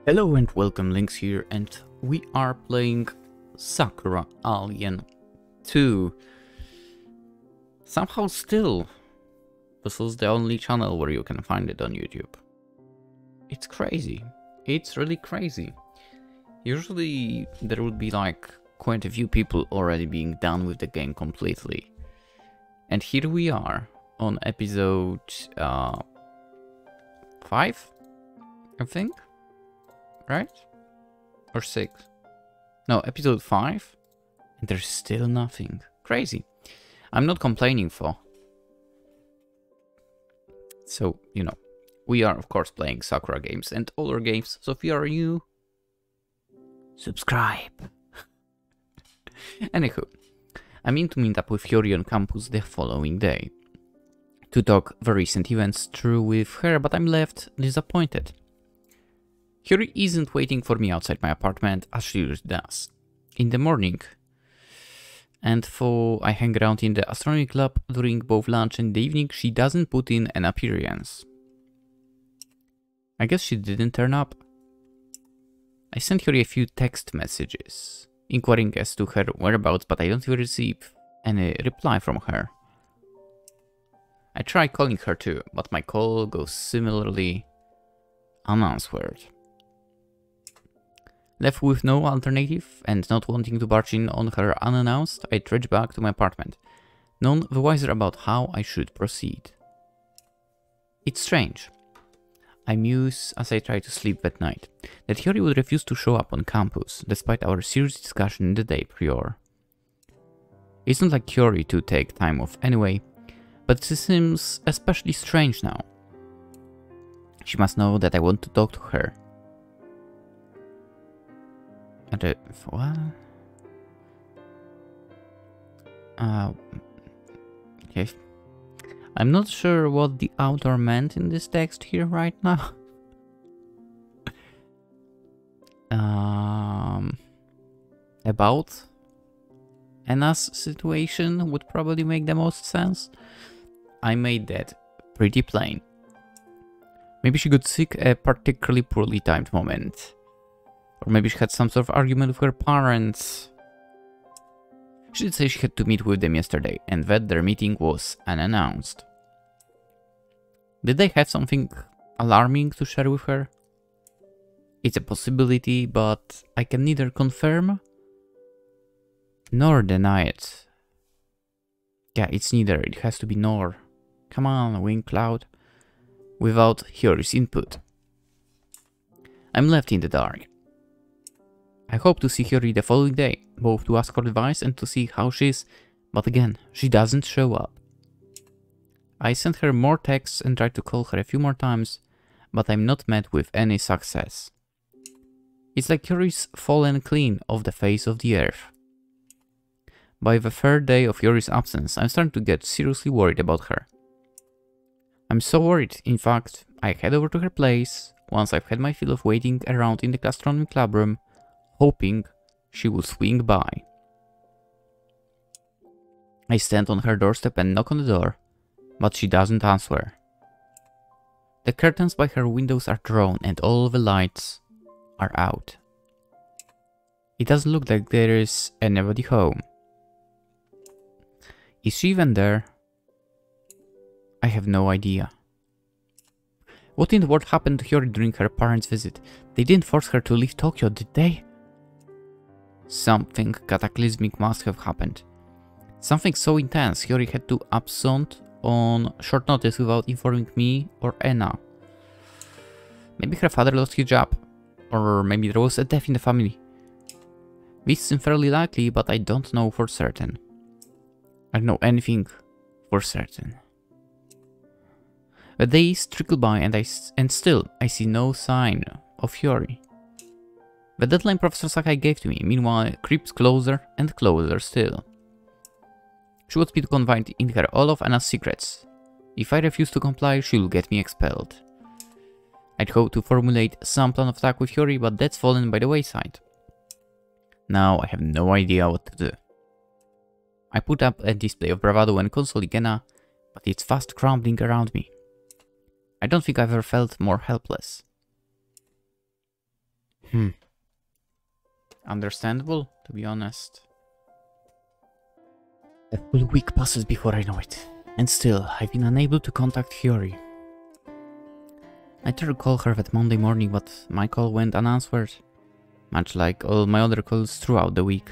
Hello and welcome, Lynx here, and we are playing Sakura Alien 2. Somehow still, this is the only channel where you can find it on YouTube. It's crazy. It's really crazy. Usually there would be like quite a few people already being done with the game completely. And here we are on episode 5, I think? Right? Or 6? No, episode 5. And there's still nothing. Crazy. I'm not complaining for. So, you know, we are of course playing Sakura games and older games. So if you are new, subscribe. Anywho, I mean to meet up with Haru on campus the following day. To talk the recent events through with her, but I'm left disappointed. Haru isn't waiting for me outside my apartment as she usually does. In the morning, and though I hang around in the astronomy club during both lunch and the evening, she doesn't put in an appearance. I guess she didn't turn up. I sent her a few text messages, inquiring as to her whereabouts, but I don't even receive any reply from her. I try calling her too, but my call goes similarly unanswered. Left with no alternative and not wanting to barge in on her unannounced, I trudge back to my apartment, none the wiser about how I should proceed. It's strange. I muse as I try to sleep that night, that Haru would refuse to show up on campus, despite our serious discussion the day prior. It's not like Haru to take time off anyway, but it seems especially strange now. She must know that I want to talk to her. What? Okay. I'm not sure what the author meant in this text here right now. About Anna's situation would probably make the most sense. I made that pretty plain. Maybe she got sick at a particularly poorly timed moment. Or maybe she had some sort of argument with her parents. She did say she had to meet with them yesterday, and that their meeting was unannounced. Did they have something alarming to share with her? It's a possibility, but I can neither confirm nor deny it. Yeah, it's neither. It has to be nor. Come on, Wing Cloud. Without Haru's input. I'm left in the dark. I hope to see Haru the following day, both to ask her advice and to see how she is, but again, she doesn't show up. I sent her more texts and tried to call her a few more times, but I'm not met with any success. It's like Haru's fallen clean off the face of the earth. By the third day of Haru's absence, I'm starting to get seriously worried about her. I'm so worried, in fact, I head over to her place, once I've had my fill of waiting around in the astronomy club room, hoping she will swing by. I stand on her doorstep and knock on the door, but she doesn't answer. The curtains by her windows are drawn and all the lights are out. It doesn't look like there is anybody home. Is she even there? I have no idea. What in the world happened to her during her parents' visit? They didn't force her to leave Tokyo, did they? Something cataclysmic must have happened. Something so intense Haru had to absent on short notice without informing me or Anna. Maybe her father lost his job, or maybe there was a death in the family. This seems fairly likely, but I don't know for certain. I don't know anything for certain. The days trickle by and still I see no sign of Haru. The deadline Professor Sakai gave to me, meanwhile, creeps closer and closer still. She wants me to confide in her all of Anna's secrets. If I refuse to comply, she will get me expelled. I'd hope to formulate some plan of attack with Haru, but that's fallen by the wayside. Now I have no idea what to do. I put up a display of bravado and consoling Anna, but it's fast crumbling around me. I don't think I've ever felt more helpless. Understandable, to be honest. A full week passes before I know it, and still, I've been unable to contact Hiyori. I tried to call her that Monday morning, but my call went unanswered, much like all my other calls throughout the week.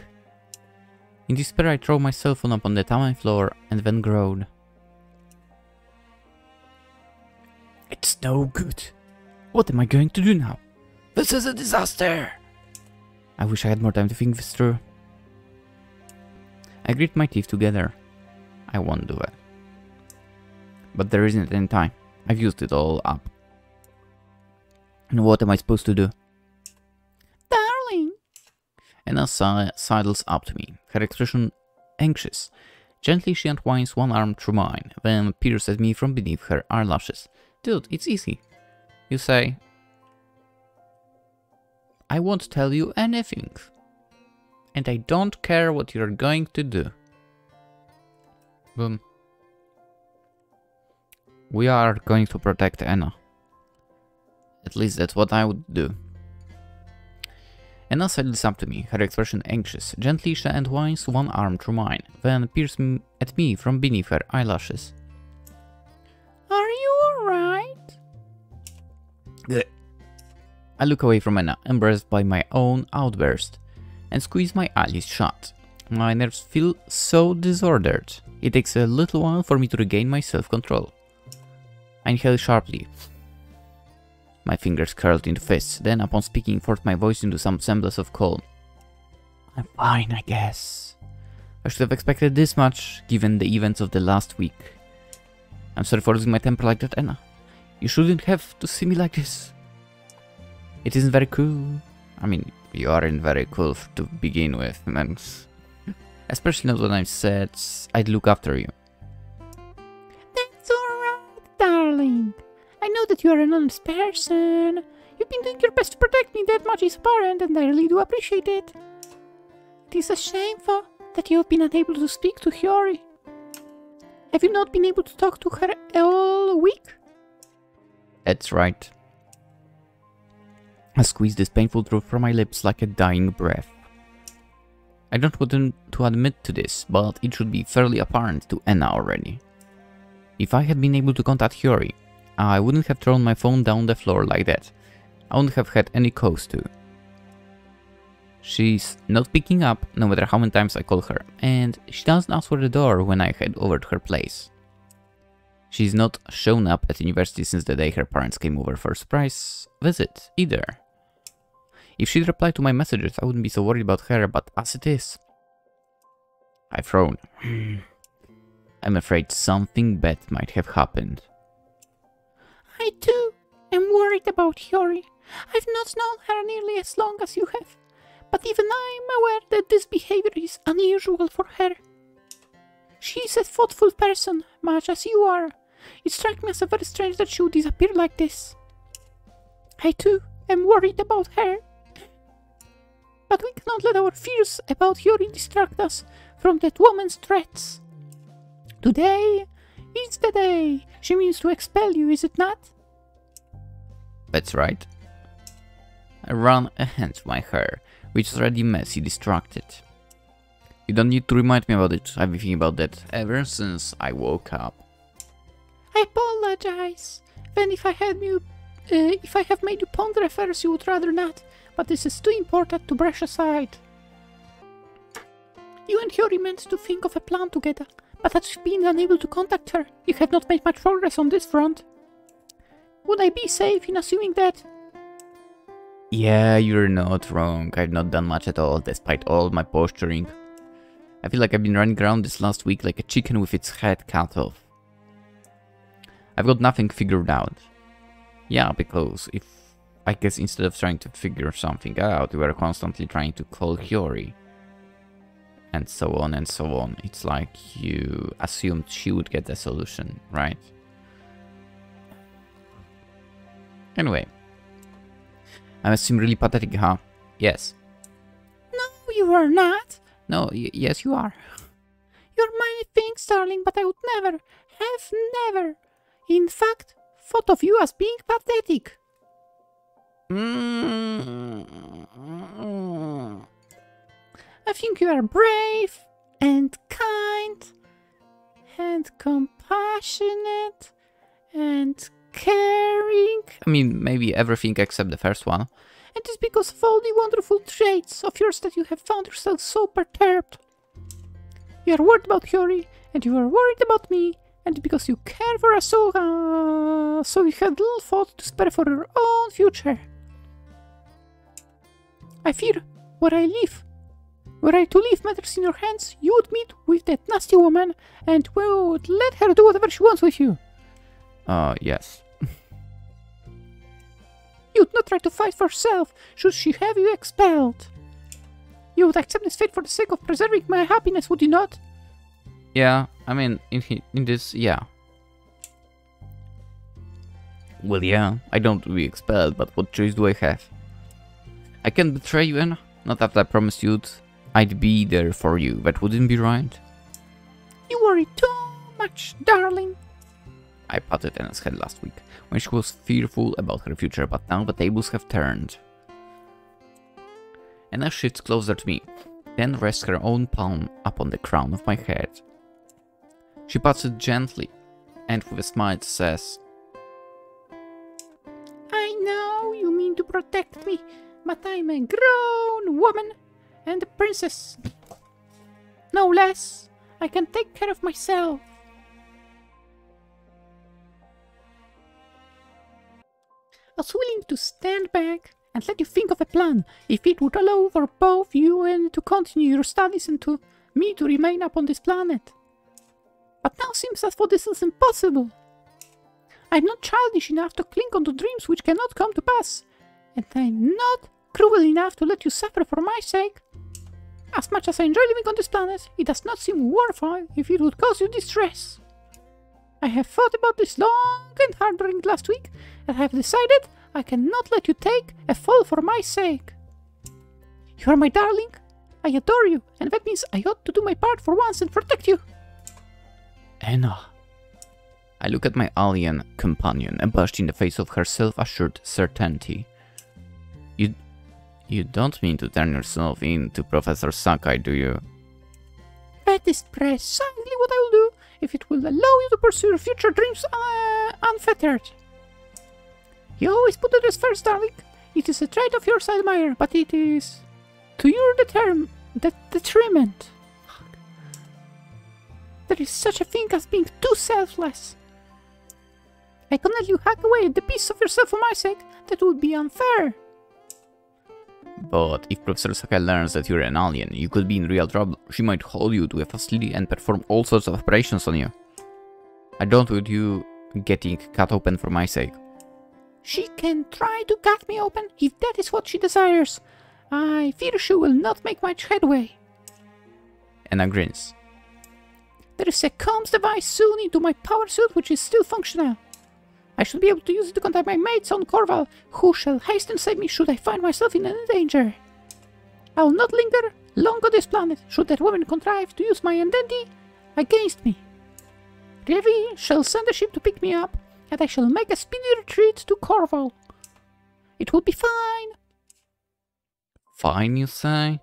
In despair, I threw my cell phone upon the towel floor and then groaned. It's no good. What am I going to do now? This is a disaster! I wish I had more time to think this through. I grit my teeth together. I won't do it. But there isn't any time. I've used it all up. And what am I supposed to do? Darling! Anna sidles up to me, her expression anxious. Gently she entwines one arm through mine, then peers at me from beneath her eyelashes. Dude, it's easy. You say, I won't tell you anything. And I don't care what you're going to do. Boom. We are going to protect Anna. At least that's what I would do. Anna sidles up to me, her expression anxious. Gently she entwines one arm through mine, then peers at me from beneath her eyelashes. Are you alright? I look away from Anna, embarrassed by my own outburst, and squeeze my eyelids shut. My nerves feel so disordered. It takes a little while for me to regain my self-control. I inhale sharply. My fingers curled into fists, then upon speaking forced my voice into some semblance of calm. I'm fine, I guess. I should have expected this much, given the events of the last week. I'm sorry for losing my temper like that, Anna. You shouldn't have to see me like this. It isn't very cool. I mean, you aren't very cool to begin with, man. Especially not when I said I'd look after you. That's alright, darling. I know that you are an honest person. You've been doing your best to protect me, that much is apparent, and I really do appreciate it. It is a shame, though, that you have been unable to speak to Hiyori. Have you not been able to talk to her all week? That's right. I squeeze this painful truth from my lips like a dying breath. I don't want to admit to this, but it should be fairly apparent to Anna already. If I had been able to contact Hiyori, I wouldn't have thrown my phone down the floor like that. I wouldn't have had any cause to. She's not picking up, no matter how many times I call her, and she doesn't answer the door when I head over to her place. She's not shown up at university since the day her parents came over for a surprise visit, either. If she'd replied to my messages, I wouldn't be so worried about her, but as it is... I frown. I'm afraid something bad might have happened. I too am worried about Hiyori. I've not known her nearly as long as you have, but even I'm aware that this behavior is unusual for her. She is a thoughtful person, much as you are. It strikes me as very strange that she would disappear like this. I too am worried about her. But we cannot let our fears about Hiyori distract us from that woman's threats. Today is the day she means to expel you, is it not? That's right. I run a hand through my hair, which is already messy, distracted. You don't need to remind me about it. I've been thinking about that ever since I woke up. I apologize. Then if I have made you ponder affairs you would rather not, but this is too important to brush aside. You and Hiyori meant to think of a plan together, but as you've been unable to contact her, you have not made much progress on this front. Would I be safe in assuming that? Yeah, you're not wrong. I've not done much at all, despite all my posturing. I feel like I've been running around this last week like a chicken with its head cut off. I've got nothing figured out. Yeah, because I guess instead of trying to figure something out, we were constantly trying to call Hiyori. And so on and so on. It's like you assumed she would get the solution, right? Anyway. I seem really pathetic, huh? Yes. No, you are not. No, yes you are. You're many things, darling, but I would never, in fact, thought of you as being pathetic. I think you are brave and kind and compassionate and caring. I mean, maybe everything except the first one. And it's because of all the wonderful traits of yours that you have found yourself so perturbed. You are worried about Hori, and you are worried about me, and because you care for us so you had little thought to spare for your own future. I fear, were I to leave matters in your hands, you would meet with that nasty woman, and we would let her do whatever she wants with you. Yes. You would not try to fight for yourself, should she have you expelled. You would accept this fate for the sake of preserving my happiness, would you not? Yeah, I mean, in this, yeah. Well, yeah, I don't want to be expelled, but what choice do I have? I can't betray you, Anna. Not after I promised I'd be there for you. That wouldn't be right. You worry too much, darling. I patted Anna's head last week, when she was fearful about her future, but now the tables have turned. Anna shifts closer to me, then rests her own palm upon the crown of my head. She pats it gently, and with a smile says, I know you mean to protect me, but I'm a grown woman and a princess. No less, I can take care of myself. I was willing to stand back and let you think of a plan, if it would allow for both you and to continue your studies and to me to remain upon this planet. But now seems as though this is impossible. I'm not childish enough to cling on to dreams which cannot come to pass, and I'm not cruel enough to let you suffer for my sake. As much as I enjoy living on this planet, it does not seem worthwhile if it would cause you distress. I have thought about this long and hard during last week, and I have decided I cannot let you take a fall for my sake. You are my darling, I adore you, and that means I ought to do my part for once and protect you. Anna. I look at my alien companion, abashed in the face of her self-assured certainty. You don't mean to turn yourself in to Professor Sakai, do you? That is precisely what I will do, if it will allow you to pursue your future dreams unfettered. You always put others first, darling. It is a trait of yours I admire, but it is to your detriment. There is such a thing as being too selfless. I can let you hack away at the piece of yourself for my sake. That would be unfair. But if Professor Sakai learns that you're an alien, you could be in real trouble. She might hold you to a facility and perform all sorts of operations on you. I don't want you getting cut open for my sake. She can try to cut me open if that is what she desires. I fear she will not make much headway. Anna grins. There is a comms device sewn into my power suit which is still functional. I should be able to use it to contact my mates on Corval, who shall hasten save me should I find myself in any danger. I will not linger long on this planet should that woman contrive to use my identity against me. Levi shall send a ship to pick me up, and I shall make a speedy retreat to Corval. It will be fine. Fine, you say?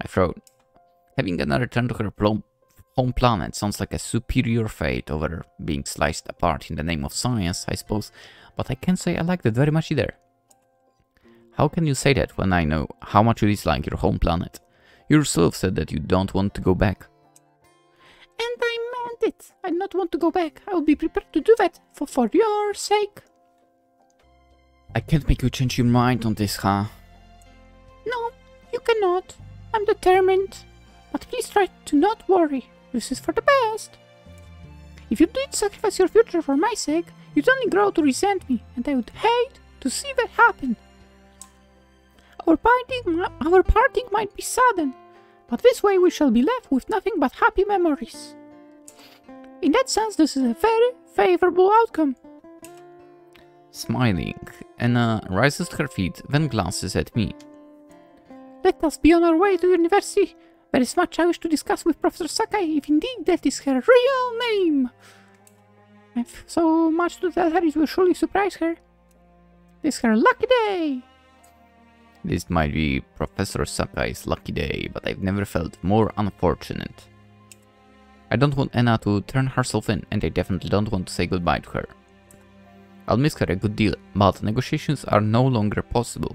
I thought, having Anna return to her home planet sounds like a superior fate over being sliced apart in the name of science, I suppose, but I can't say I like that very much either. How can you say that when I know how much you dislike your home planet? You yourself said that you don't want to go back. And I meant it. I do not want to go back. I will be prepared to do that for your sake. I can't make you change your mind on this, huh? No, you cannot. I'm determined. But please try to not worry. This is for the best. If you did sacrifice your future for my sake, you'd only grow to resent me, and I would hate to see that happen. Our parting might be sudden, but this way we shall be left with nothing but happy memories. In that sense, this is a very favorable outcome. Smiling, Anna rises to her feet, then glances at me. Let us be on our way to university. There is much I wish to discuss with Professor Sakai, if indeed that is her real name. I have so much to tell her, it will surely surprise her. This is her lucky day! This might be Professor Sakai's lucky day, but I've never felt more unfortunate. I don't want Anna to turn herself in, and I definitely don't want to say goodbye to her. I'll miss her a good deal, but negotiations are no longer possible.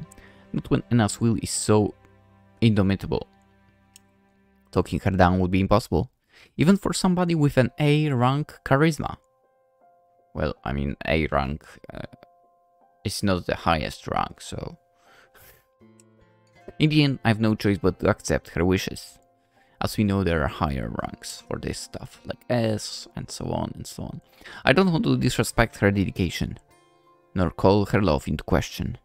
Not when Anna's will is so indomitable. Talking her down would be impossible, even for somebody with an A rank charisma. Well, I mean, A rank is not the highest rank, so... In the end, I have no choice but to accept her wishes. As we know, there are higher ranks for this stuff, like S, and so on and so on. I don't want to disrespect her dedication, nor call her love into question.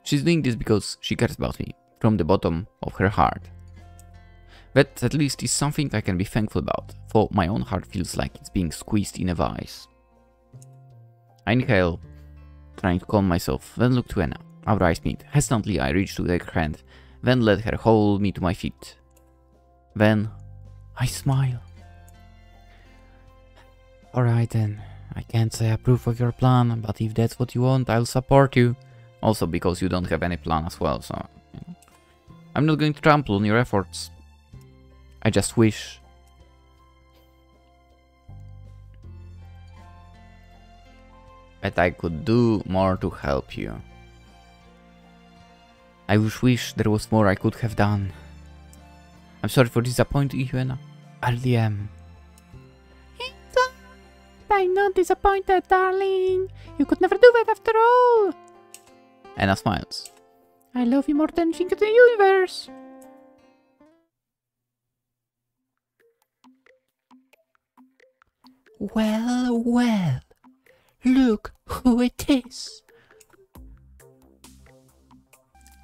She's doing this because she cares about me, from the bottom of her heart. That at least is something I can be thankful about, for my own heart feels like it's being squeezed in a vice. I inhale, trying to calm myself, then look to Anna. Our eyes meet. Hesitantly I reach to take her hand, then let her hold me to my feet. Then I smile. Alright then, I can't say I approve of your plan, but if that's what you want, I'll support you. Also because you don't have any plan as well, so... You know. I'm not going to trample on your efforts. I just wish... that I could do more to help you. I wish there was more I could have done. I'm sorry for disappointing you, Anna. I really am. I'm not disappointed, darling. You could never do that after all. Anna smiles. I love you more than anything in the universe. Well, well. Look who it is.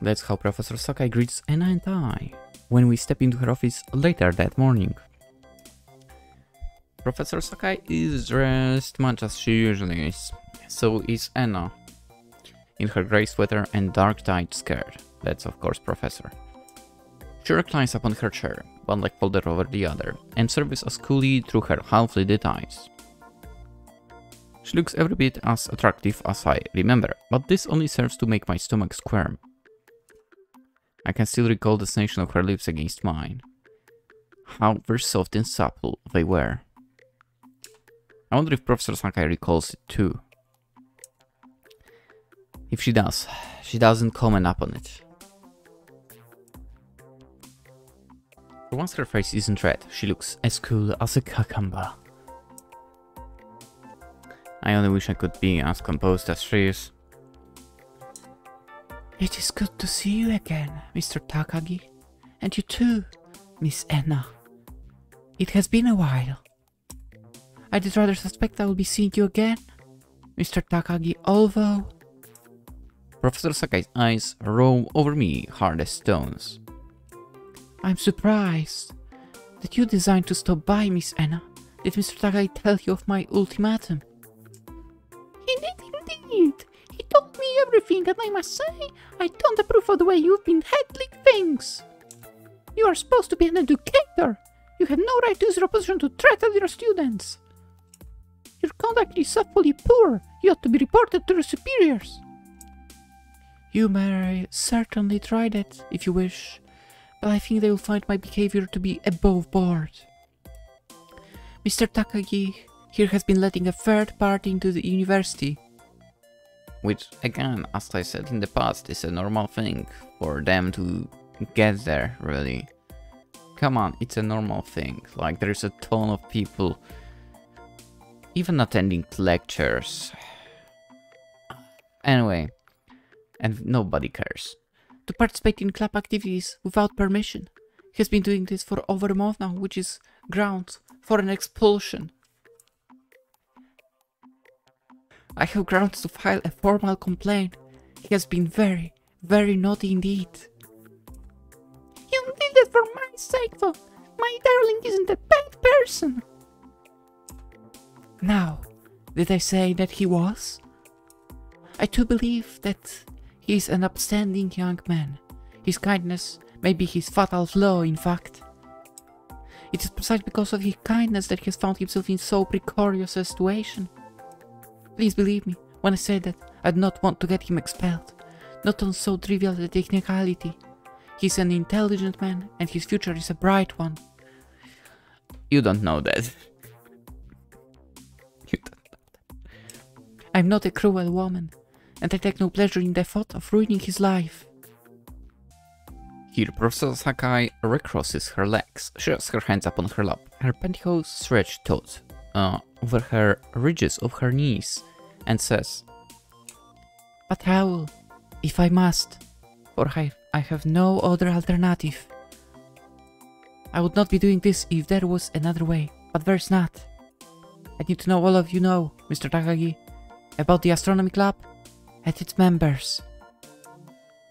That's how Professor Sakai greets Anna and I when we step into her office later that morning. Professor Sakai is dressed much as she usually is. So is Anna, in her grey sweater and dark tied skirt. That's of course Professor. She reclines upon her chair, one leg folded over the other, and surveys us coolly through her half-lidded eyes. She looks every bit as attractive as I remember, but this only serves to make my stomach squirm. I can still recall the sensation of her lips against mine. How very soft and supple they were. I wonder if Professor Sakai recalls it too. If she does, she doesn't comment upon it. For once her face isn't red, she looks as cool as a cucumber. I only wish I could be as composed as she is. It is good to see you again, Mr. Takagi. And you too, Miss Anna. It has been a while. I did rather suspect I will be seeing you again, Mr. Takagi, although... Professor Sakai's eyes roam over me hard as stones. I'm surprised that you designed to stop by, Miss Anna. Did Mr. Takagi tell you of my ultimatum? He did indeed. He told me everything, and I must say, I don't approve of the way you've been handling things. You are supposed to be an educator. You have no right to use your position to threaten your students. Your conduct is awfully poor. You ought to be reported to your superiors. You may certainly try that, if you wish, but I think they will find my behavior to be above board. Mr. Takagi here has been letting a third party into the university. Which, again, as I said in the past, is a normal thing for them to get there, really. Come on, it's a normal thing. Like, there's a ton of people even attending lectures. Anyway, and nobody cares. To participate in club activities without permission. He has been doing this for over a month now, which is grounds for an expulsion. I have grounds to file a formal complaint. He has been very, very naughty indeed. You did it for my sake, though. My darling isn't a bad person. Now, did I say that he was? I too believe that he is an upstanding young man. His kindness may be his fatal flaw, in fact. It is precisely because of his kindness that he has found himself in so precarious a situation. Please believe me when I say that I'd not want to get him expelled. Not on so trivial a technicality. He's an intelligent man, and his future is a bright one. You don't know that. You don't know that. I'm not a cruel woman, and I take no pleasure in the thought of ruining his life. Here, Professor Sakai recrosses her legs. She has her hands upon her lap, her pantyhose stretched taut over her ridges of her knees, and says, "But Raoul, if I must, for I have no other alternative. I would not be doing this if there was another way, but there's not. I need to know all of you know, Mr. Takagi, about the Astronomy Club and its members.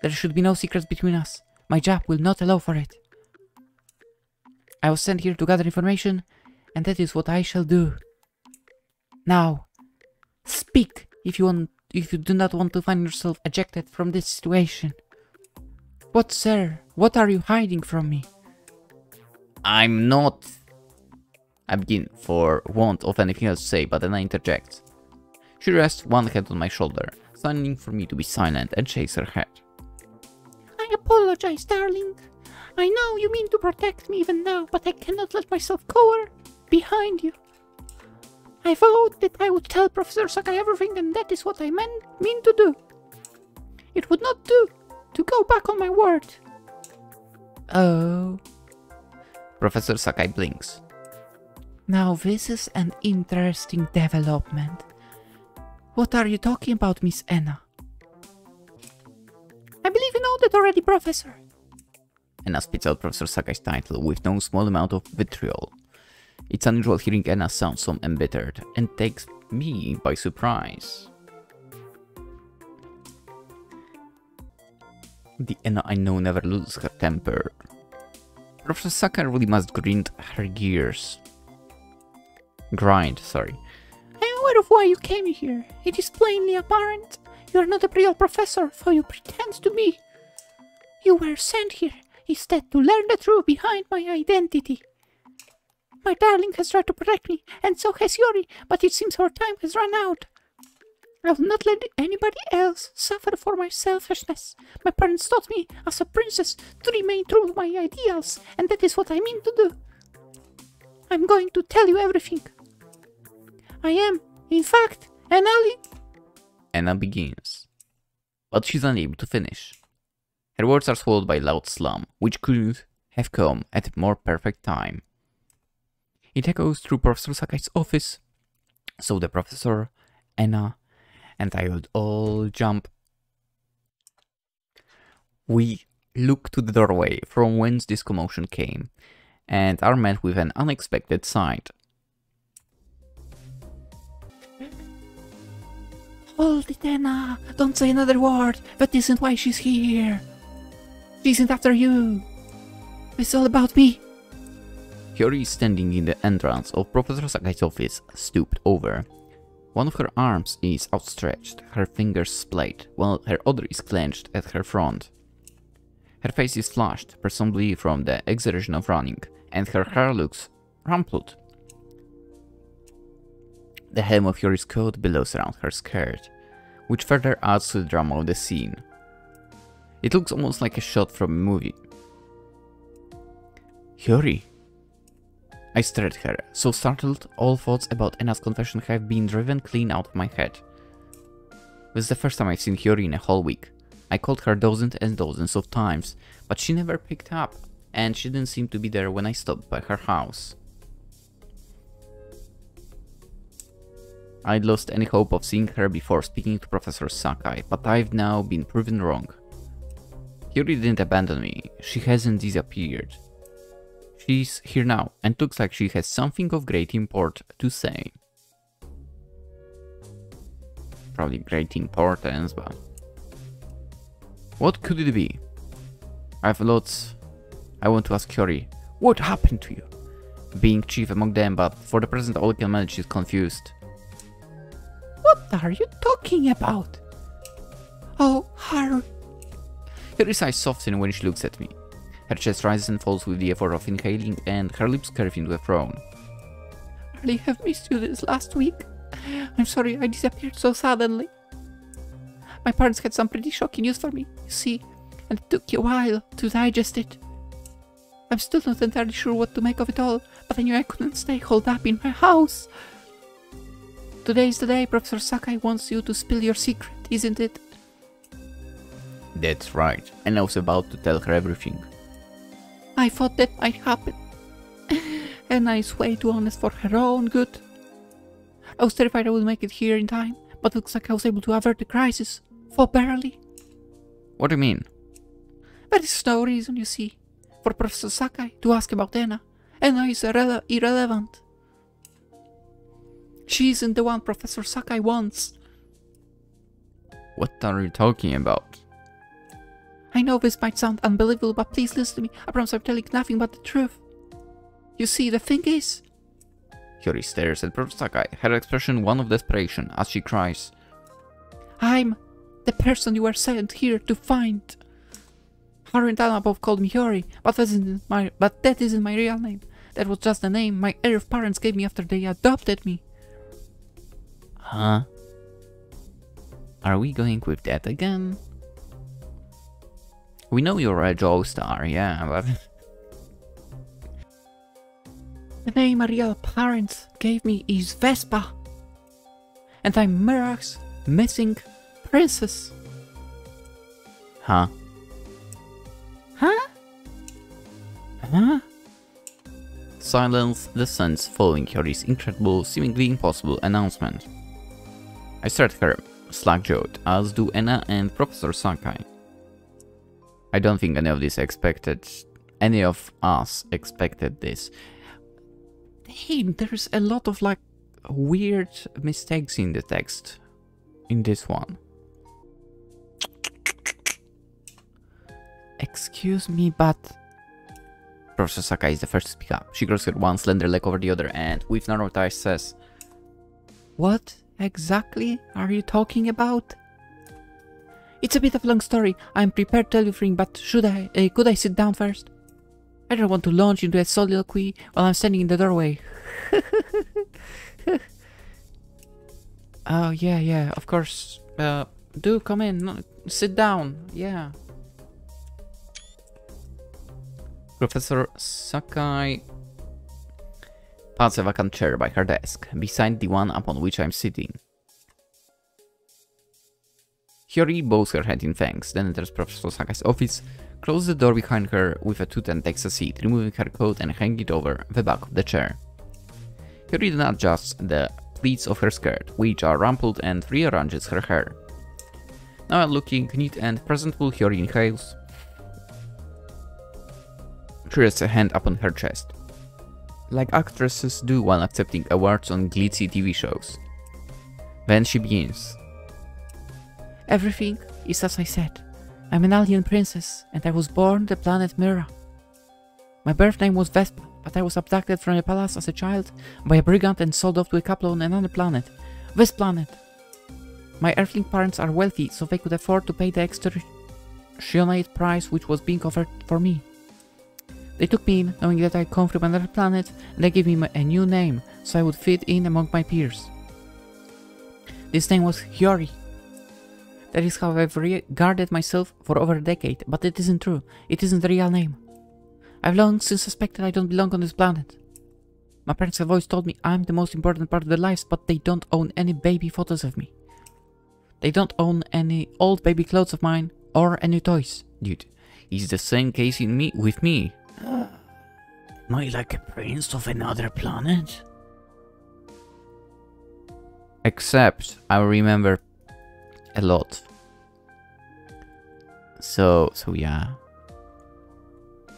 There should be no secrets between us. My job will not allow for it. I was sent here to gather information, and that is what I shall do. Now, speak if you do not want to find yourself ejected from this situation. What, sir? What are you hiding from me?" "I'm not..." I begin, for want of anything else to say, but then I interject. She rests one hand on my shoulder, signing for me to be silent, and shakes her head. "I apologize, darling. I know you mean to protect me even now, but I cannot let myself cower behind you. I vowed that I would tell Professor Sakai everything, and that is what I mean to do. It would not do to go back on my word." "Oh." Professor Sakai blinks. "Now this is an interesting development. What are you talking about, Miss Anna?" "I believe you know that already, Professor." Anna spits out Professor Sakai's title with no small amount of vitriol. It's unusual hearing Anna sound so embittered, and takes me by surprise. The Anna I know never loses her temper. Professor Sakai really must grind her gears. Sorry. "I am aware of why you came here. It is plainly apparent. You are not a real professor, though you pretend to be. You were sent here instead to learn the truth behind my identity. My darling has tried to protect me, and so has Yori, but it seems her time has run out. I will not let anybody else suffer for my selfishness. My parents taught me, as a princess, to remain true to my ideals, and that is what I mean to do. I'm going to tell you everything. I am, in fact, an ally." Anna begins, but she's unable to finish. Her words are swallowed by a loud slam, which could have come at a more perfect time. It echoes through Professor Sakai's office, so the professor, Anna, and I would all jump. We look to the doorway from whence this commotion came, and are met with an unexpected sight. "Hold it, Anna! Don't say another word! That isn't why she's here! She isn't after you! It's all about me!" Yori, standing in the entrance of Professor Sakai's office, stooped over. One of her arms is outstretched, her fingers splayed, while her other is clenched at her front. Her face is flushed, presumably from the exertion of running, and her hair looks rumpled. The hem of Yori's coat billows around her skirt, which further adds to the drama of the scene. It looks almost like a shot from a movie. "Yori!" I stare at her, so startled all thoughts about Anna's confession have been driven clean out of my head. This is the first time I've seen Yori in a whole week. I called her dozens and dozens of times, but she never picked up, and she didn't seem to be there when I stopped by her house. I'd lost any hope of seeing her before speaking to Professor Sakai, but I've now been proven wrong. Yori didn't abandon me, she hasn't disappeared. She's here now, and looks like she has something of great import to say. Probably great importance, but... what could it be? I have lots I want to ask Yori. What happened to you? Being chief among them, but for the present all I can manage is confused. What are you talking about? Oh, Haru. Yori's eyes soften when she looks at me. Her chest rises and falls with the effort of inhaling, and her lips curve into a frown. I really have missed you this last week. I'm sorry I disappeared so suddenly. My parents had some pretty shocking news for me, you see, and it took a while to digest it. I'm still not entirely sure what to make of it all, but I knew I couldn't stay holed up in my house. Today is the day Professor Sakai wants you to spill your secret, isn't it? That's right, and I was about to tell her everything. I thought that might happen. A nice way to honest for her own good. I was terrified I would make it here in time, but it looks like I was able to avert the crisis. For barely. What do you mean? There is no reason, you see, for Professor Sakai to ask about Anna. Anna is irrelevant. She isn't the one Professor Sakai wants. What are you talking about? I know this might sound unbelievable, but please listen to me. I promise I'm telling nothing but the truth. You see, the thing is... Hyori stares at Professor Sakai, her expression one of desperation, as she cries. I'm the person you were sent here to find. Haru and Anna both called me Hyori, but that isn't my real name. That was just the name my Earth parents gave me after they adopted me. Huh? Are we going with that again? We know you're a Joestar, yeah, but... The name my real parents gave me is Vespa. And I'm Mira's missing princess. Huh? Huh? Huh? Silence descends following Hyori's incredible, seemingly impossible announcement. I stare at her, slack-jawed, as do Anna and Professor Sakai. I don't think any of us expected this. Hey, there's a lot of like Weird mistakes in the text. In this one. Excuse me, but... Professor Sakai is the first to speak up. She crosses her one slender leg over the other and, with narrowed eyes, says, What exactly are you talking about? It's a bit of a long story. I'm prepared to tell you everything, but could I sit down first? I don't want to launch into a soliloquy while I'm standing in the doorway. Oh, yeah, of course. Do come in. No, sit down. Yeah. Professor Sakai pats a vacant chair by her desk, beside the one upon which I'm sitting. Hyori bows her head in thanks, then enters Professor Sakai's office, closes the door behind her with a tooth and takes a seat, removing her coat and hanging it over the back of the chair. Hyori then adjusts the pleats of her skirt, which are rumpled, and rearranges her hair. Now looking neat and presentable, Hyori inhales. She rests a hand upon her chest, like actresses do while accepting awards on glitzy TV shows. Then she begins. Everything is as I said. I'm an alien princess, and I was born on the planet Mira. My birth name was Vespa, but I was abducted from a palace as a child by a brigand and sold off to a couple on another planet, this planet. My earthling parents are wealthy, so they could afford to pay the extortionate price which was being offered for me. They took me in, knowing that I come from another planet, and they gave me a new name, so I would fit in among my peers. This name was Hyori. That is how I've regarded myself for over a decade, but it isn't true. It isn't the real name. I've long since suspected I don't belong on this planet. My parents have always told me I'm the most important part of their lives, but they don't own any baby photos of me. They don't own any old baby clothes of mine, or any toys. Dude, it's the same case with me. Am I like a prince of another planet? Except I remember a lot. So yeah.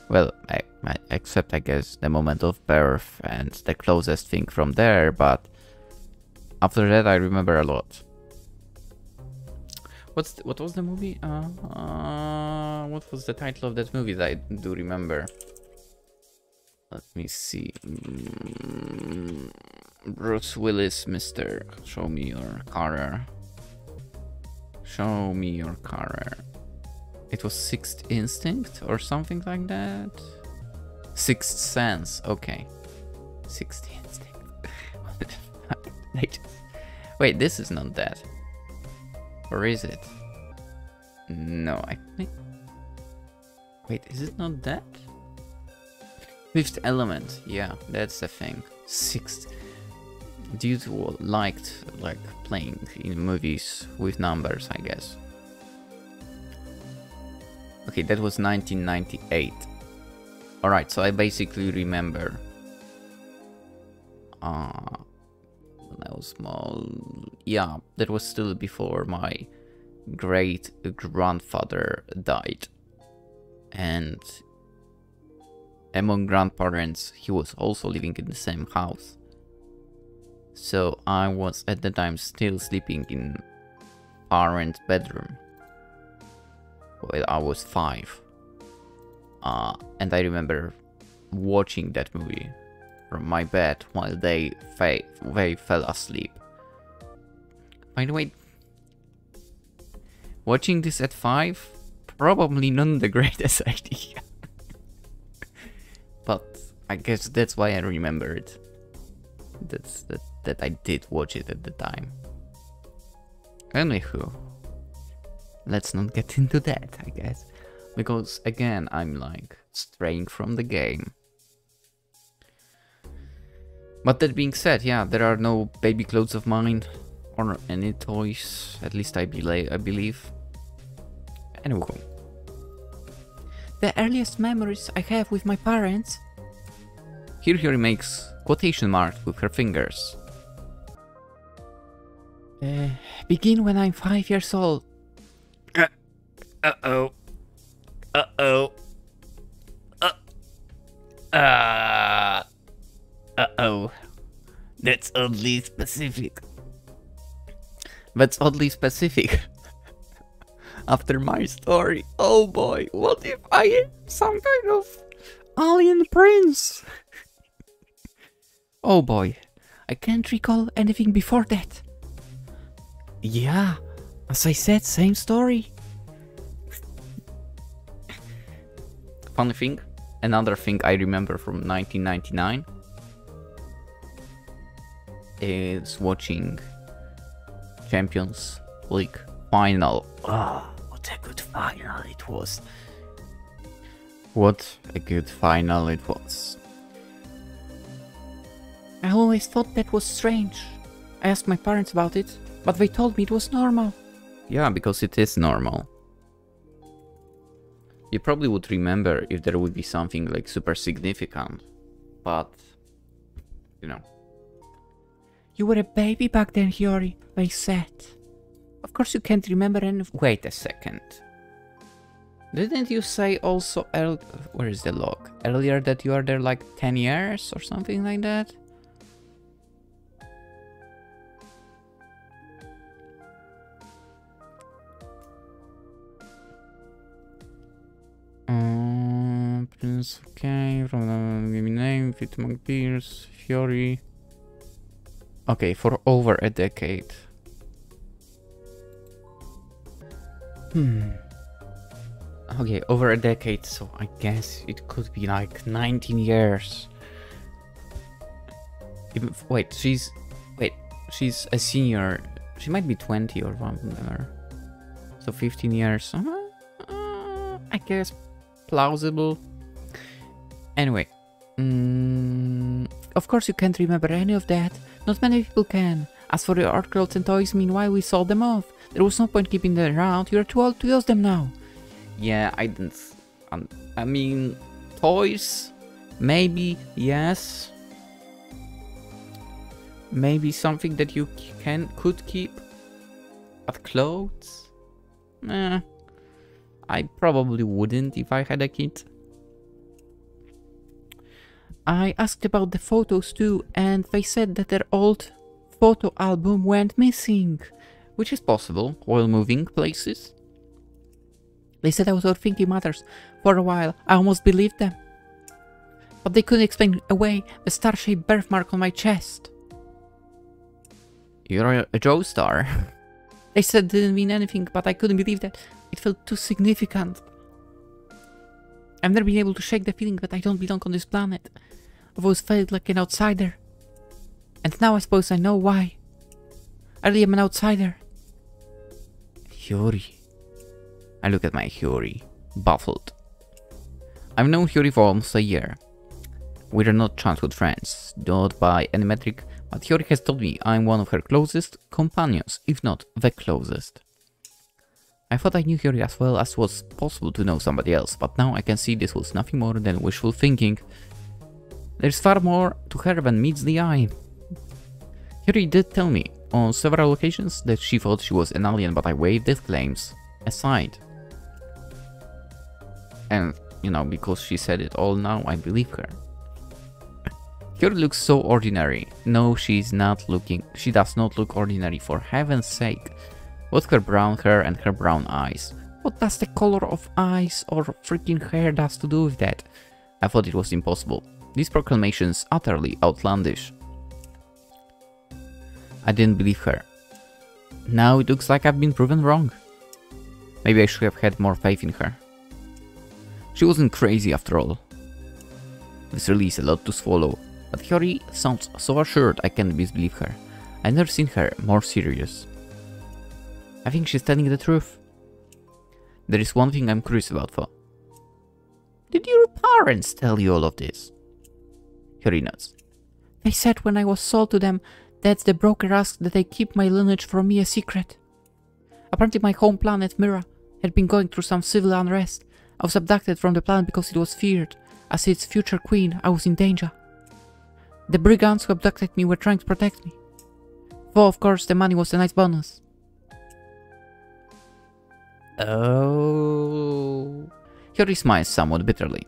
Well, except I guess the moment of birth and the closest thing from there, but after that I remember a lot. What was the movie? What was the title of that movie that I do remember? Let me see. Bruce Willis, Mr. Show Me Your Career. Show me your career. It was Sixth Instinct or something like that? Sixth Sense, okay. Sixth Instinct. What the fuck? Wait, this is not that. Or is it? No, I think... Wait, is it not that? Fifth Element, yeah, that's the thing. Sixth. Dude liked like playing in movies with numbers, I guess. Okay, that was 1998. Alright, so I basically remember when I was small. Yeah, that was still before my great grandfather died. And among grandparents, he was also living in the same house. So I was at the time still sleeping in parents' bedroom. Well, I was 5. And I remember watching that movie from my bed while they fell asleep. By the way, watching this at 5, probably not the greatest idea. But I guess that's why I remember it. That I did watch it at the time. Anywho, let's not get into that, I guess. Because again, I'm like straying from the game. But that being said, yeah, there are no baby clothes of mine or any toys, at least I believe. Anyway. The earliest memories I have with my parents. Here he makes quotation marks with her fingers. Begin when I'm 5 years old. Uh-oh. That's oddly specific. That's oddly specific. After my story, oh boy, what if I am some kind of alien prince? Oh boy, I can't recall anything before that. Yeah, as I said, same story. Funny thing, another thing I remember from 1999 is watching Champions League final. Ah, what a good final it was. What a good final it was. I always thought that was strange. I asked my parents about it, but they told me it was normal. Yeah, because it is normal. You probably would remember if there would be something like super significant, but, you know. You were a baby back then, Hiyori, they said. Of course you can't remember any... Wait a second. Didn't you say also, where is the log? Earlier that you are there like 10 years or something like that? Prince, okay, from the name, Fitmog Pierce, Fury. Okay, for over a decade. Okay, over a decade, so I guess it could be like 19 years. Wait, she's a senior. She might be 20 or whatever. So 15 years. I guess plausible. Anyway, of course you can't remember any of that. Not many people can. As for your art clothes and toys, meanwhile we sold them off. There was no point keeping them around. You're too old to use them now. Yeah, I didn't. I mean, toys, maybe yes. Maybe something that you could keep. But clothes, I probably wouldn't if I had a kid. I asked about the photos too, and they said that their old photo album went missing. Which is possible while moving places. They said I was overthinking matters for a while. I almost believed them. But they couldn't explain away the star-shaped birthmark on my chest. You're a Joestar. They said it didn't mean anything, but I couldn't believe that. It felt too significant. I've never been able to shake the feeling that I don't belong on this planet. I've always felt like an outsider. And now I suppose I know why. I really am an outsider. Yuri. I look at my Hyori, baffled. I've known Hyori for almost a year. We're not childhood friends, not by any metric, but Hyori has told me I'm one of her closest companions, if not the closest. I thought I knew Hyori as well as was possible to know somebody else, but now I can see this was nothing more than wishful thinking. There's far more to her than meets the eye. Hyori did tell me on several occasions that she thought she was an alien, but I waved these claims aside. And, you know, because she said it all now, I believe her. Hyori looks so ordinary. No, she does not look ordinary, for heaven's sake. What's her brown hair and her brown eyes? What does the color of eyes or freaking hair does to do with that? I thought it was impossible. These proclamations utterly outlandish. I didn't believe her. Now it looks like I've been proven wrong. Maybe I should have had more faith in her. She wasn't crazy after all. This really is a lot to swallow, but Hyori sounds so assured I can't disbelieve her. I've never seen her more serious. I think she's telling the truth. There is one thing I'm curious about though. Did your parents tell you all of this? Hyori nods. They said when I was sold to them that the broker asked that they keep my lineage from me a secret. Apparently my home planet, Mira, had been going through some civil unrest. I was abducted from the planet because it was feared. As its future queen, I was in danger. The brigands who abducted me were trying to protect me. Though, of course, the money was a nice bonus. Oh. Hyori smiles somewhat bitterly.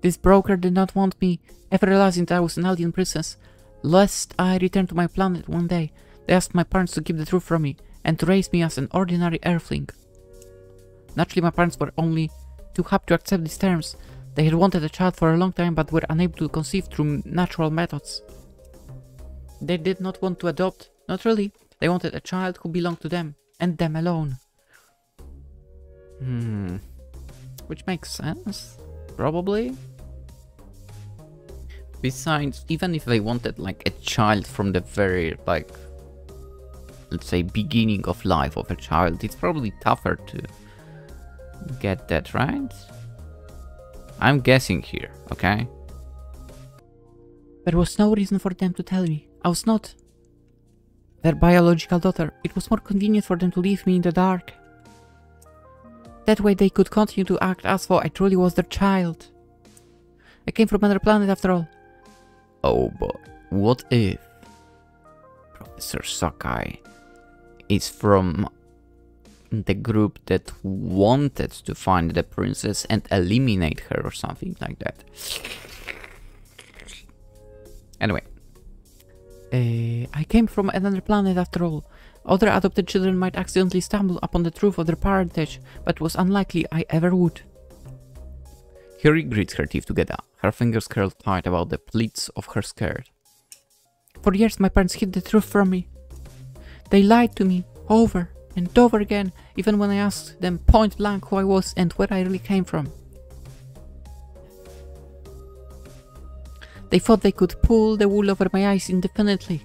This broker did not want me, ever realizing that I was an alien princess. Lest I return to my planet one day, they asked my parents to keep the truth from me and to raise me as an ordinary earthling. Naturally, my parents were only too happy to accept these terms. They had wanted a child for a long time but were unable to conceive through natural methods. They did not want to adopt, not really. They wanted a child who belonged to them, and them alone. Which makes sense, probably. Besides, even if they wanted like a child from the very, like, let's say beginning of life of a child, it's probably tougher to get that, right? I'm guessing here, okay? There was no reason for them to tell me. I was not their biological daughter. It was more convenient for them to leave me in the dark. That way they could continue to act as though I truly was their child. I came from another planet after all. Oh, but what if Professor Sakai is from the group that wanted to find the princess and eliminate her or something like that? Anyway. I came from another planet after all. Other adopted children might accidentally stumble upon the truth of their parentage, but it was unlikely I ever would. Hyori grits her teeth together, her fingers curled tight about the pleats of her skirt. For years my parents hid the truth from me. They lied to me over and over again, even when I asked them point blank who I was and where I really came from. They thought they could pull the wool over my eyes indefinitely.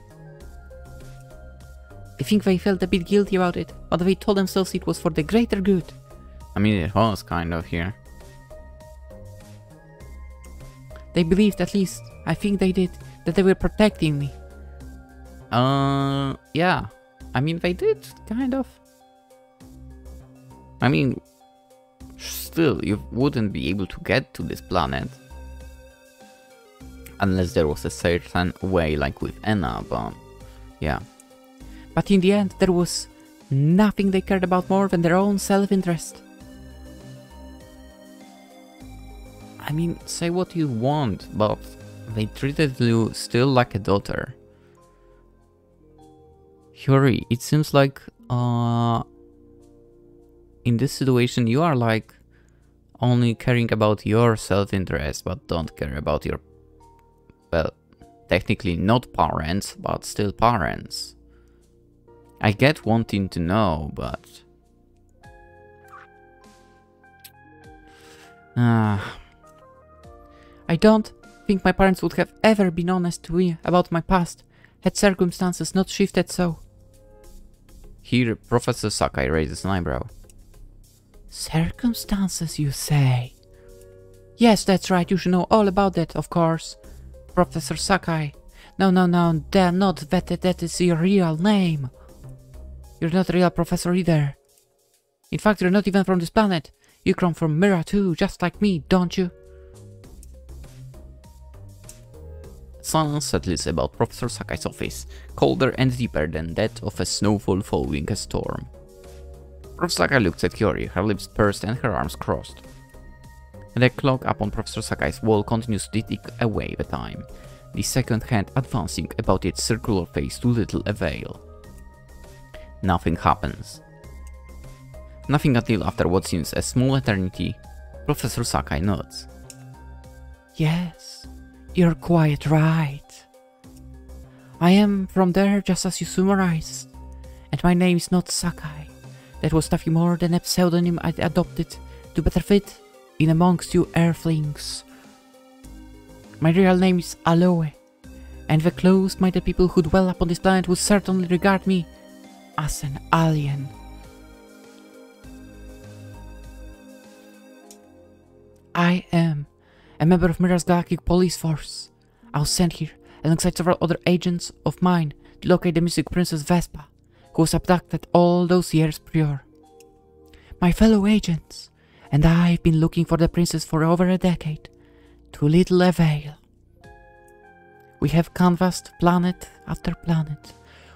I think they felt a bit guilty about it, but they told themselves it was for the greater good. I mean, it was kind of here. They believed, at least, I think they did, that they were protecting me. Yeah. I mean, they did, kind of. I mean, still, you wouldn't be able to get to this planet. Unless there was a certain way, like with Anna, but yeah. But in the end, there was nothing they cared about more than their own self-interest. I mean, say what you want, but they treated you still like a daughter. Hyori, it seems like in this situation you are like only caring about your self-interest, but don't care about your, well, technically not parents, but still parents. I get wanting to know, but I don't think my parents would have ever been honest to me about my past, had circumstances not shifted so. Here, Professor Sakai raises an eyebrow. Circumstances, you say? Yes, that's right, you should know all about that, of course. Professor Sakai. No, they're not vetted, that is your real name. You're not a real professor either. In fact, you're not even from this planet. You come from Mira too, just like me, don't you? Silence settles about Professor Sakai's office, colder and deeper than that of a snowfall following a storm. Professor Sakai looks at Kiori, her lips pursed and her arms crossed. The clock upon Professor Sakai's wall continues to tick away the time, the second hand advancing about its circular face to little avail. Nothing happens. Nothing until after what seems a small eternity, Professor Sakai nods. Yes, you're quite right. I am from there just as you summarized, and my name is not Sakai. That was nothing more than a pseudonym I adopted to better fit in amongst you earthlings. My real name is Aloe, and the closed-minded people who dwell upon this planet would certainly regard me as an alien. I am a member of Mira's Galactic Police Force. I was sent here alongside several other agents of mine to locate the missing Princess Vespa, who was abducted all those years prior. My fellow agents and I've been looking for the princess for over a decade, to little avail. We have canvassed planet after planet,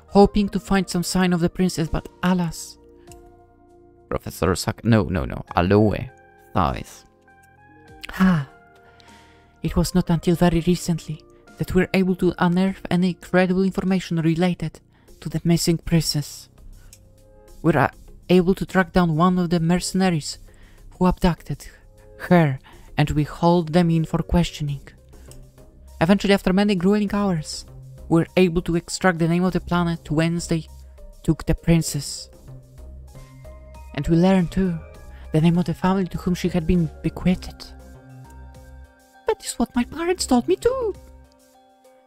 hoping to find some sign of the princess, but alas. Professor No, Aloe sighs. It was not until very recently that we were able to unearth any credible information related to the missing princess. We were able to track down one of the mercenaries who abducted her, and we hauled them in for questioning. Eventually, after many grueling hours, we were able to extract the name of the planet whence they took the princess. And we learned too the name of the family to whom she had been bequeathed. That is what my parents told me too.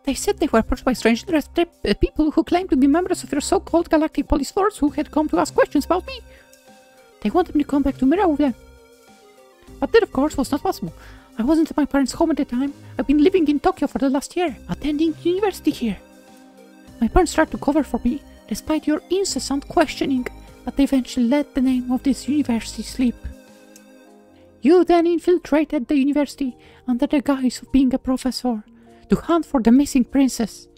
They said they were approached by strange people who claimed to be members of your so-called Galactic Police Force who had come to ask questions about me. They wanted me to come back to Mira with them. But that, of course, was not possible. I wasn't at my parents' home at the time. I've been living in Tokyo for the last year, attending university here. My parents tried to cover for me, despite your incessant questioning, but they eventually let the name of this university slip. You then infiltrated the university under the guise of being a professor to hunt for the missing princess.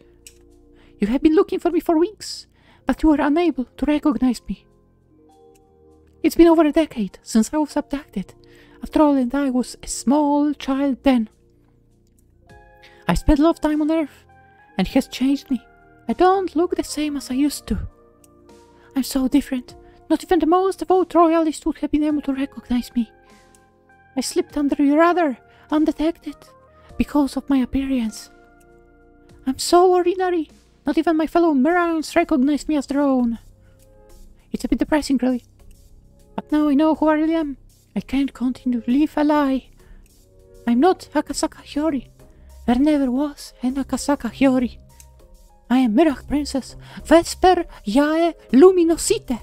You have been looking for me for weeks, but you were unable to recognize me. It's been over a decade since I was abducted. After all, and I was a small child then. I spent a lot of time on Earth, and it has changed me. I don't look the same as I used to. I'm so different. Not even the most devout royalist would have been able to recognize me. I slipped under your radar, undetected, because of my appearance. I'm so ordinary. Not even my fellow Mirans recognize me as their own. It's a bit depressing, really. But now I know who I really am. I can't continue to live a lie. I'm not Akasaka Hiyori. There never was an Akasaka Hiyori. I am Mirach Princess Vesper Yae Luminosite.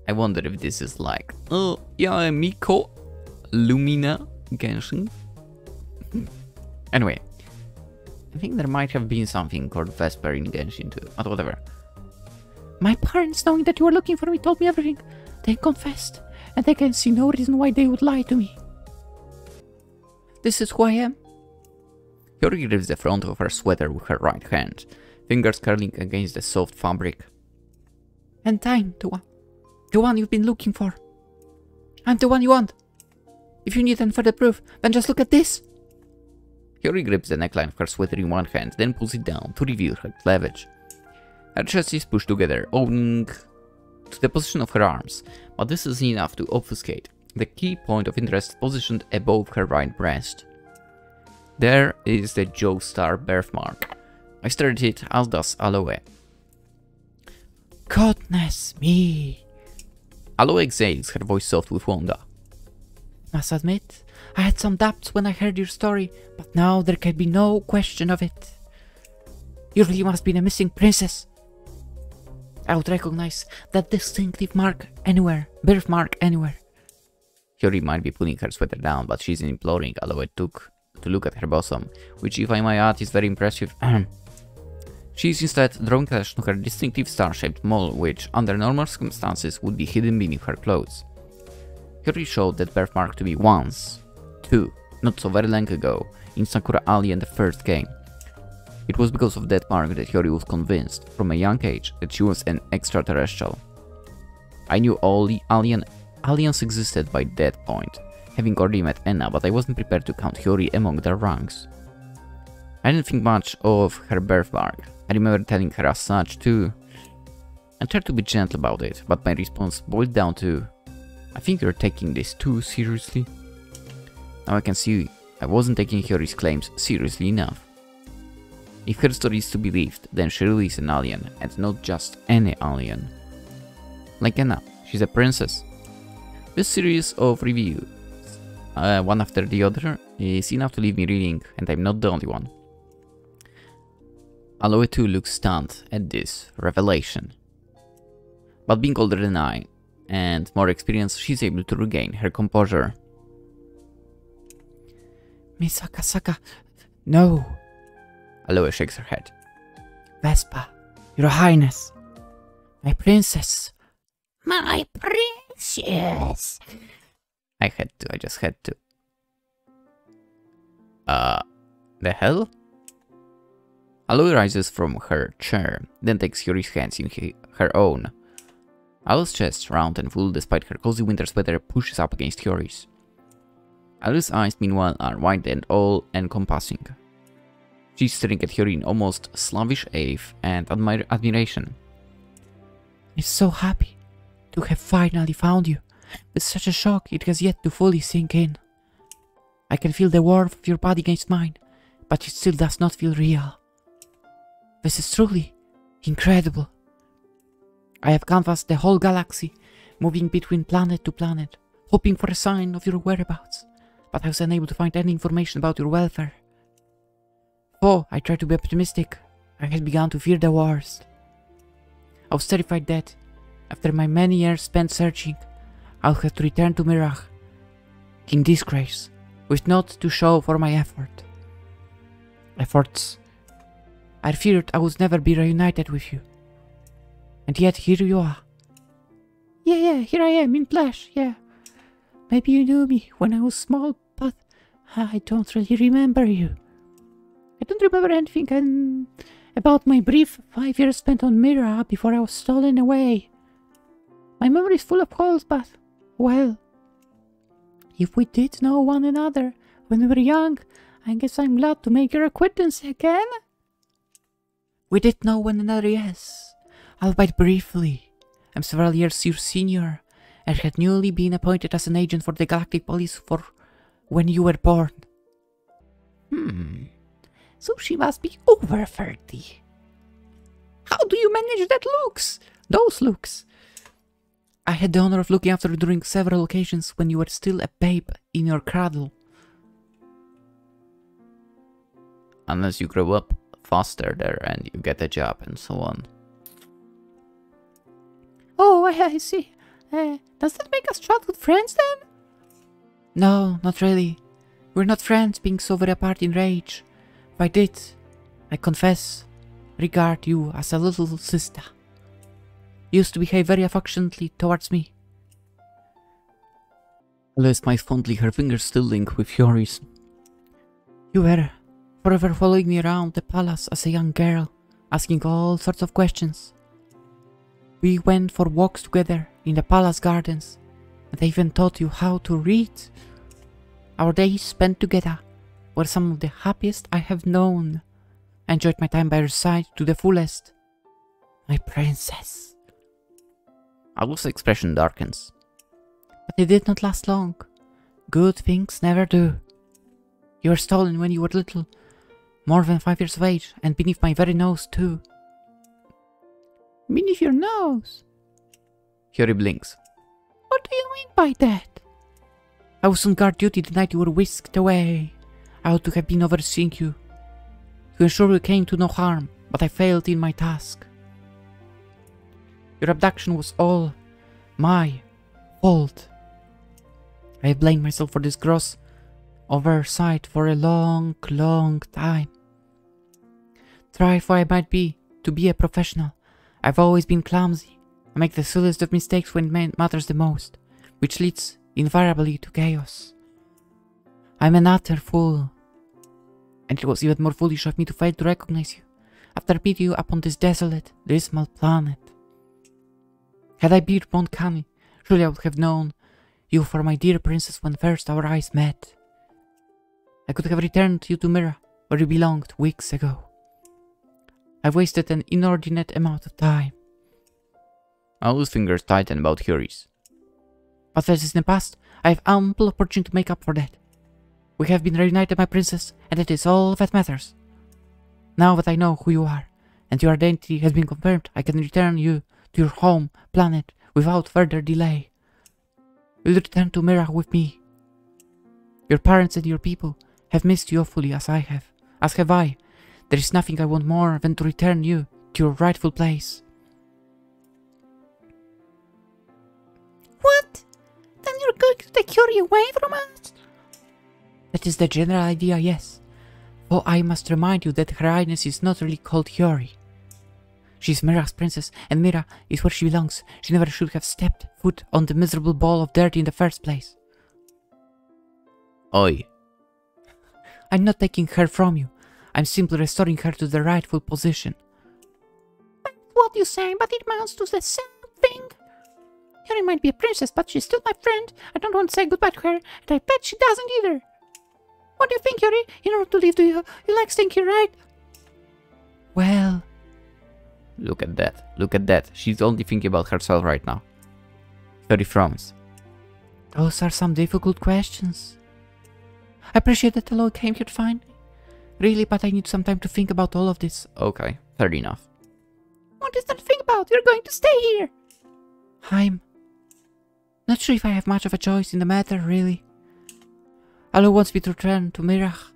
I wonder if this is like, oh, yeah, Miko Lumina Genshin. Anyway, I think there might have been something called Vesper in Genshin too, but whatever. My parents, knowing that you were looking for me, told me everything. They confessed, and I can see no reason why they would lie to me. This is who I am. Yori grips the front of her sweater with her right hand, fingers curling against the soft fabric. And I'm the one you've been looking for. I'm the one you want. If you need any further proof, then just look at this. Yori grips the neckline of her sweater in one hand, then pulls it down to reveal her cleavage. Her chest is pushed together, owing to the position of her arms, but this is enough to obfuscate the key point of interest positioned above her right breast. There is the Joestar birthmark. I stared at it, as does Aloe. Goodness me! Aloe exhales, her voice soft with wonder. Must admit, I had some doubts when I heard your story, but now there can be no question of it. You really must be the missing princess. I would recognize that distinctive mark anywhere, birthmark anywhere. Hyori might be pulling her sweater down, but she's imploring Aloe to look at her bosom, which, if I may add, is very impressive. She's instead drawing attention to her distinctive star-shaped mole, which, under normal circumstances, would be hidden beneath her clothes. Hyori showed that birthmark to me once, too, not so very long ago, in Sakura Alien the first game. It was because of that mark that Hyori was convinced, from a young age, that she was an extraterrestrial. I knew all the aliens existed by that point, having already met Enna, but I wasn't prepared to count Hyori among their ranks. I didn't think much of her birthmark. I remember telling her as such too. I tried to be gentle about it, but my response boiled down to, I think you're taking this too seriously. Now I can see I wasn't taking Hyori's claims seriously enough. If her story is to be believed, then she really is an alien, and not just any alien. Like Enna, she's a princess. This series of reviews, one after the other, is enough to leave me reading, and I'm not the only one. Aloe too looks stunned at this revelation. But being older than I, and more experienced, she's able to regain her composure. Miss Akasaka, no. Aloe shakes her head. Vespa, your highness. My princess. My precious. I just had to. The hell? Aloe rises from her chair, then takes Hyori's hands in her own. Aloe's chest, round and full despite her cozy winter sweater, pushes up against Hyori's. Aloe's eyes, meanwhile, are wide and all-encompassing. She's staring at Hyori in almost slavish awe and admiration. I'm so happy to have finally found you. With such a shock, it has yet to fully sink in. I can feel the warmth of your body against mine, but it still does not feel real. This is truly incredible. I have canvassed the whole galaxy, moving between planet to planet, hoping for a sign of your whereabouts, but I was unable to find any information about your welfare. Though I tried to be optimistic, I had begun to fear the worst. I was terrified that, after my many years spent searching, I'll have to return to Mirage, in disgrace, with naught to show for my efforts. I feared I would never be reunited with you. And yet here you are. Yeah, here I am in flesh, yeah. Maybe you knew me when I was small, but I don't really remember you. I don't remember anything about my brief 5 years spent on Mira before I was stolen away. My memory is full of holes, but, well, if we did know one another when we were young, I guess I'm glad to make your acquaintance again. We did know one another, yes, albeit briefly. I'm several years your senior, and had newly been appointed as an agent for the Galactic Police for when you were born. So she must be over 30. How do you manage those looks? I had the honor of looking after you during several occasions when you were still a babe in your cradle. Unless you grow up faster there and you get a job and so on. Oh, I see. Does that make us childhood friends then? No, not really. We're not friends, being so very apart in age. If I did, I confess, regard you as a little sister. You used to behave very affectionately towards me. Aloe smiles fondly, her fingers still linked with Hyori's. You were forever following me around the palace as a young girl, asking all sorts of questions. We went for walks together in the palace gardens, and I even taught you how to read. Our days spent together were some of the happiest I have known. I enjoyed my time by your side to the fullest. My princess. Aloe's expression darkens. But it did not last long. Good things never do. You were stolen when you were little, more than 5 years of age, and beneath my very nose too. Beneath your nose? Hyori blinks. What do you mean by that? I was on guard duty the night you were whisked away. I ought to have been overseeing you, to ensure you came to no harm, but I failed in my task. Your abduction was all my fault. I have blamed myself for this gross oversight for a long, long time. Try if I might be to be a professional. I've always been clumsy. I make the silliest of mistakes when it matters the most, which leads invariably to chaos. I'm an utter fool. And it was even more foolish of me to fail to recognize you, after meeting you upon this desolate, dismal planet. Had I been more cunning, surely I would have known you for my dear princess when first our eyes met. I could have returned you to Mira, where you belonged weeks ago. I've wasted an inordinate amount of time. Alu's fingers tighten about Huri's. But that is in the past. I have ample opportunity to make up for that. We have been reunited, my princess, and it is all that matters. Now that I know who you are, and your identity has been confirmed, I can return you to your home planet without further delay. You'll return to Mira with me. Your parents and your people have missed you awfully, as have I. There is nothing I want more than to return you to your rightful place. What? Then you're going to take Yuri away from us? That is the general idea, yes. Though I must remind you that Her Highness is not really called Yuri. She is Mira's princess, and Mira is where she belongs. She never should have stepped foot on the miserable ball of dirt in the first place. Oi. I'm not taking her from you. I'm simply restoring her to the rightful position. That's what you say, but it amounts to the same thing. Yuri might be a princess, but she's still my friend. I don't want to say goodbye to her, and I bet she doesn't either. What do you think, Yuri? In order to leave, do you like staying here, right? Well... Look at that. Look at that. She's only thinking about herself right now. Yuri frowns. Those are some difficult questions. I appreciate that Aloy came here to find me. Really, but I need some time to think about all of this. Okay, fair enough. What is there to think about? You're going to stay here. I'm not sure if I have much of a choice in the matter, really. Aloy wants me to return to Mirach,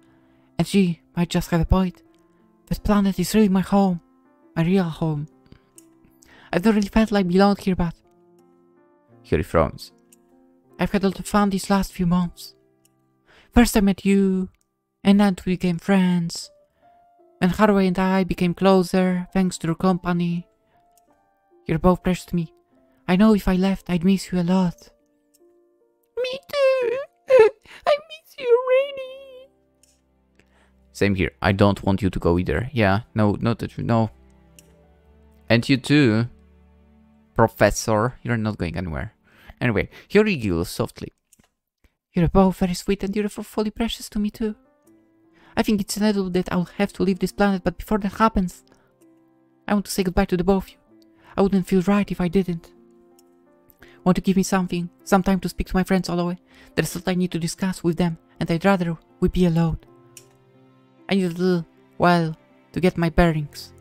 and she might just have a point. That planet is really my home. My real home. I've not really felt like I belong here, but... Yuri frowns. I've had a lot of fun these last few months. First I met you, and then we became friends. And Haru and I became closer, thanks to your company. You're both precious to me. I know if I left, I'd miss you a lot. Me too. I miss you, Rainy. Same here. I don't want you to go either. Yeah, no, not that you know. And you too, Professor. You're not going anywhere. Anyway, Yuri giggles softly. You're both very sweet and you're fully precious to me too. I think it's inevitable that I'll have to leave this planet, but before that happens, I want to say goodbye to the both of you. I wouldn't feel right if I didn't. Want to give me some time to speak to my friends all the way? There's a lot I need to discuss with them, and I'd rather we be alone. I need a little while to get my bearings.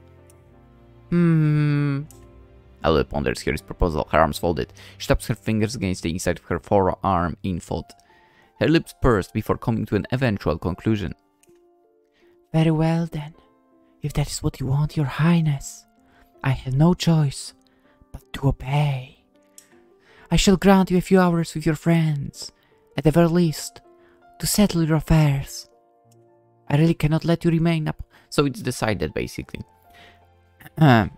Aloy ponders Yuri's proposal, her arms folded. She taps her fingers against the inside of her forearm in thought. Her lips pursed before coming to an eventual conclusion. Very well then. If that is what you want, Your Highness, I have no choice but to obey. I shall grant you a few hours with your friends, at the very least, to settle your affairs. I really cannot let you remain up. So it's decided, basically. I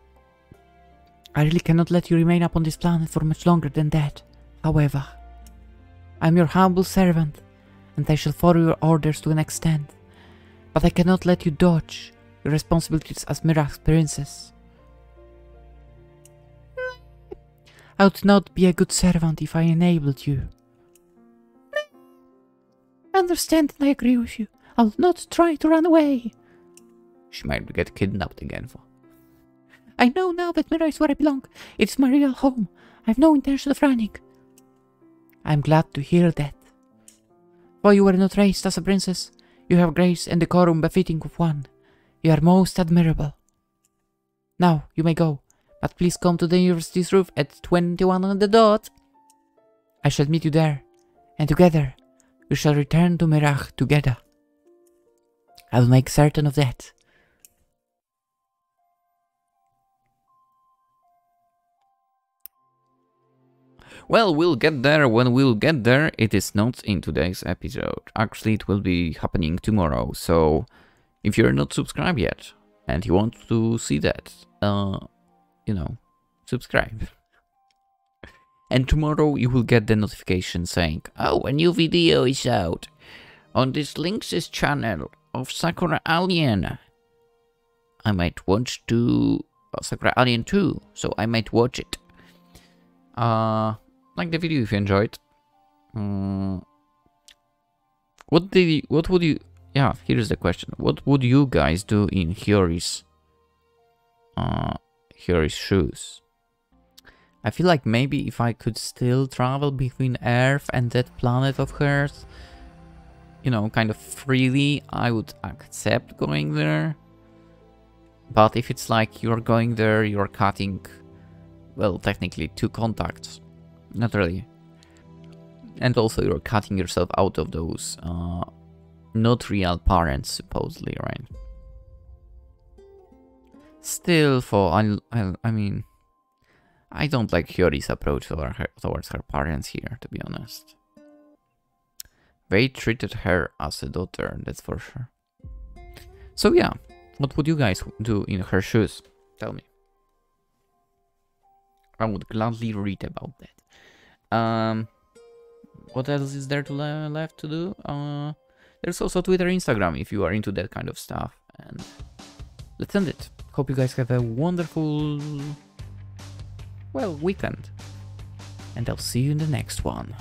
really cannot let you remain up on this planet for much longer than that. However, I am your humble servant, and I shall follow your orders to an extent. But I cannot let you dodge your responsibilities as Mirach's princess. I would not be a good servant if I enabled you. I understand and I agree with you. I'll not try to run away. She might get kidnapped again. I know now that Mira is where I belong. It's my real home. I have no intention of running. I'm glad to hear that. Though you were not raised as a princess, you have grace and decorum befitting of one. You are most admirable. Now, you may go, but please come to the university's roof at 21 on the dot. I shall meet you there, and together we shall return to Mirach together. I will make certain of that. Well, we'll get there when we'll get there. It is not in today's episode. Actually, it will be happening tomorrow. So, if you're not subscribed yet and you want to see that, you know, subscribe. And tomorrow you will get the notification saying, oh, a new video is out on this Lynx's channel of Sakura Alien. I might watch Sakura Alien 2, so I might watch it. Like the video if you enjoyed. What would you... Yeah, here's the question. What would you guys do in Hiyori's shoes? I feel like maybe if I could still travel between Earth and that planet of hers, you know, kind of freely, I would accept going there. But if it's like you're going there, you're cutting, well, technically 2 contacts. Not really. And also you're cutting yourself out of those not real parents, supposedly, right? Still, I mean, I don't like Hiyori's approach towards her parents here, to be honest. They treated her as a daughter, that's for sure. So yeah, what would you guys do in her shoes? Tell me. I would gladly read about that. What else is there left to do? There's also Twitter, Instagram, if you are into that kind of stuff. And let's end it. Hope you guys have a wonderful, well, weekend. And I'll see you in the next one.